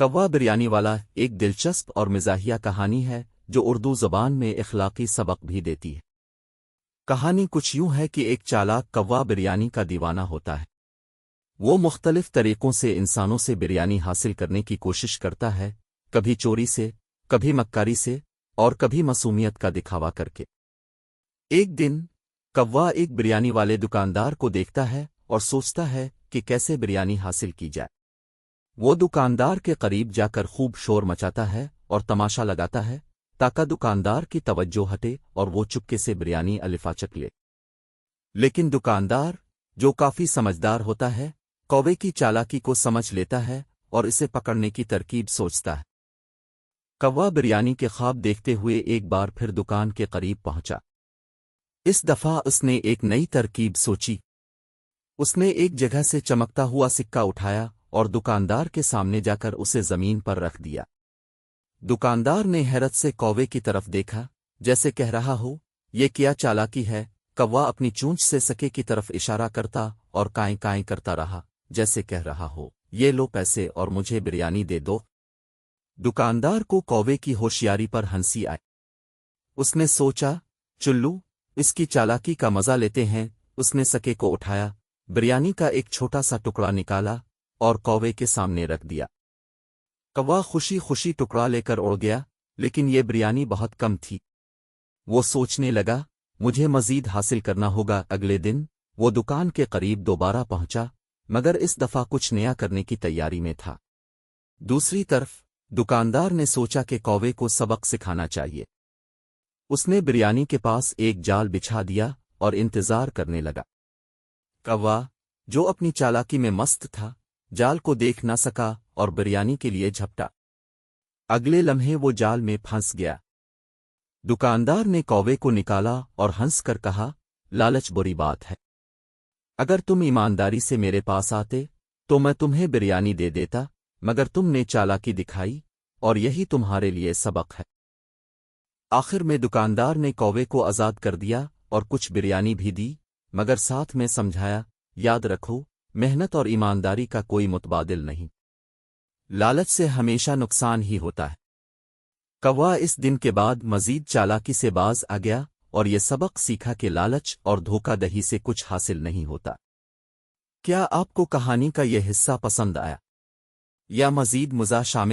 کوا بریانی والا ایک دلچسپ اور مزاحیہ کہانی ہے جو اردو زبان میں اخلاقی سبق بھی دیتی ہے۔ کہانی کچھ یوں ہے کہ ایک چالاک کوا بریانی کا دیوانہ ہوتا ہے۔ وہ مختلف طریقوں سے انسانوں سے بریانی حاصل کرنے کی کوشش کرتا ہے، کبھی چوری سے، کبھی مکاری سے، اور کبھی معصومیت کا دکھاوا کر کے۔ ایک دن کوا ایک بریانی والے دکاندار کو دیکھتا ہے اور سوچتا ہے کہ کیسے بریانی حاصل کی جائے۔ وہ دکاندار کے قریب جا کر خوب شور مچاتا ہے اور تماشا لگاتا ہے تاکہ دکاندار کی توجہ ہٹے اور وہ چپکے سے بریانی الفاچک لے۔ لیکن دکاندار، جو کافی سمجھدار ہوتا ہے، کوے کی چالاکی کو سمجھ لیتا ہے اور اسے پکڑنے کی ترکیب سوچتا ہے۔ کوا بریانی کے خواب دیکھتے ہوئے ایک بار پھر دکان کے قریب پہنچا۔ اس دفعہ اس نے ایک نئی ترکیب سوچی۔ اس نے ایک جگہ سے چمکتا ہوا سکہ اٹھایا اور دکاندار کے سامنے جا کر اسے زمین پر رکھ دیا۔ دکاندار نے حیرت سے کوے کی طرف دیکھا، جیسے کہہ رہا ہو، یہ کیا چالاکی ہے۔ کوا اپنی چونچ سے سکے کی طرف اشارہ کرتا اور کائیں کائیں کرتا رہا، جیسے کہہ رہا ہو، یہ لو پیسے اور مجھے بریانی دے دو۔ دکاندار کو کوے کی ہوشیاری پر ہنسی آئی۔ اس نے سوچا، چلو، اس کی چالاکی کا مزہ لیتے ہیں۔ اس نے سکے کو اٹھایا، بریانی کا ایک چھوٹا سا ٹکڑا نکالا اور کوے کے سامنے رکھ دیا۔ کوا خوشی خوشی ٹکڑا لے کر اڑ گیا، لیکن یہ بریانی بہت کم تھی۔ وہ سوچنے لگا، مجھے مزید حاصل کرنا ہوگا۔ اگلے دن وہ دکان کے قریب دوبارہ پہنچا، مگر اس دفعہ کچھ نیا کرنے کی تیاری میں تھا۔ دوسری طرف دکاندار نے سوچا کہ کوے کو سبق سکھانا چاہیے۔ اس نے بریانی کے پاس ایک جال بچھا دیا اور انتظار کرنے لگا۔ کوا، جو اپنی چالاکی میں مست تھا، جال کو دیکھ نہ سکا اور بریانی کے لیے جھپٹا۔ اگلے لمحے وہ جال میں پھنس گیا۔ دکاندار نے کوے کو نکالا اور ہنس کر کہا، لالچ بری بات ہے۔ اگر تم ایمانداری سے میرے پاس آتے تو میں تمہیں بریانی دے دیتا، مگر تم نے چالاکی دکھائی اور یہی تمہارے لیے سبق ہے۔ آخر میں دکاندار نے کوے کو آزاد کر دیا اور کچھ بریانی بھی دی، مگر ساتھ میں سمجھایا، یاد رکھو، محنت اور ایمانداری کا کوئی متبادل نہیں۔ لالچ سے ہمیشہ نقصان ہی ہوتا ہے۔ کوا اس دن کے بعد مزید چالاکی سے باز آ گیا اور یہ سبق سیکھا کہ لالچ اور دھوکہ دہی سے کچھ حاصل نہیں ہوتا۔ کیا آپ کو کہانی کا یہ حصہ پسند آیا؟ یا مزید مزہ شامل